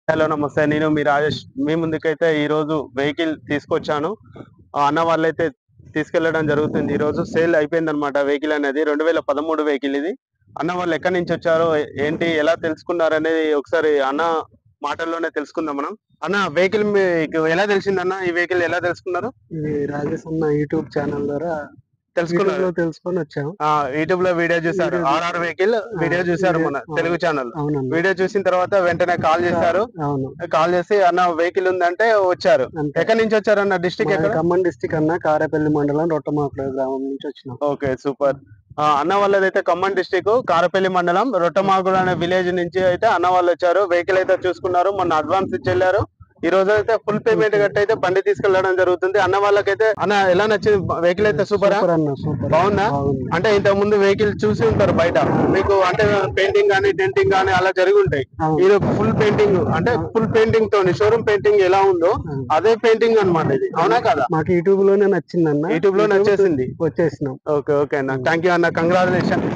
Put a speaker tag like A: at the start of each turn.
A: Hello నమస్తే. నేను మీ రాజేష్. మీ ముందుకైతే ఈరోజు వెహికల్ తీసుకొచ్చాను. అన్న వాళ్ళైతే తీసుకెళ్లడం జరుగుతుంది. ఈరోజు సేల్ అయిపోయిందనమాట వెహికల్ అనేది. 2013 వెహికల్ ఇది. అన్న వాళ్ళు ఎక్కడి నుంచొచ్చారో, ఏంటి, ఎలా తెలుసుకున్నారనేది ఒకసారి అన్న మాటల్లోనే తెలుసుకుందాం మనం. అన్న, వెహికల్ మీకు ఎలా తెలిసిందన్న? ఈ వెహికల్ ఎలా తెలుసుకున్నారు?
B: ఇది రాజేష్ అన్న యూట్యూబ్ ఛానల్ ద్వారా
A: తెలుసుకున్నారు.
B: తెలుసుకొని వచ్చాం.
A: యూట్యూబ్ లో వీడియో చూసారు. ఆర్ఆర్ వెహికల్ వీడియో చూసారు మన తెలుగు ఛానల్. వీడియో చూసిన తర్వాత వెంటనే కాల్ చేశారు. కాల్ చేసి అన్న వెహికల్ ఉందంటే వచ్చారు. ఎక్కడి నుంచి వచ్చారు అన్న? డిస్ట్రిక్ట్ ఎక్కడ?
B: ఖమ్మం డిస్ట్రిక్ట్ అన్న, కారేపల్లి మండలం రొట్టమాకుల గ్రామం నుంచి వచ్చినాం.
A: Okay, super. అన్న వాళ్ళదైతే ఖమ్మం డిస్ట్రిక్ట్ కారపల్లి మండలం రొట్టమాకుడు అనే విలేజ్ నుంచి అయితే అన్న వాళ్ళు వచ్చారు. వెహికల్ అయితే చూసుకున్నారు. మొన్న అడ్వాన్స్ ఇచ్చెళ్ళారు. ఈ రోజు అయితే ఫుల్ పేమెంట్ కట్టి అయితే బండి తీసుకెళ్లడం జరుగుతుంది. అన్న వాళ్ళకైతే అన్న ఎలా నచ్చింది వెహికల్? అయితే సూపర్ బాగుందా? అంటే ఇంత ముందు వెహికల్ చూసి ఉంటారు బయట, మీకు అంటే పెయింటింగ్ గానీ డెంటింగ్ గానీ అలా జరిగి ఉంటాయి. ఇది ఫుల్ పెయింటింగ్, అంటే ఫుల్ పెయింటింగ్ తోని షోరూమ్ పెయింటింగ్ ఎలా ఉందో అదే పెయింటింగ్ అన్నమాట ఇది. అవునా కదా?
B: మాకు యూట్యూబ్ లోనే నచ్చింది అన్న.
A: యూట్యూబ్ లో నచ్చేసింది,
B: వచ్చేసినాం.
A: ఓకే ఓకే అన్న, థ్యాంక్ యూ అన్న, కంగ్రాచులేషన్.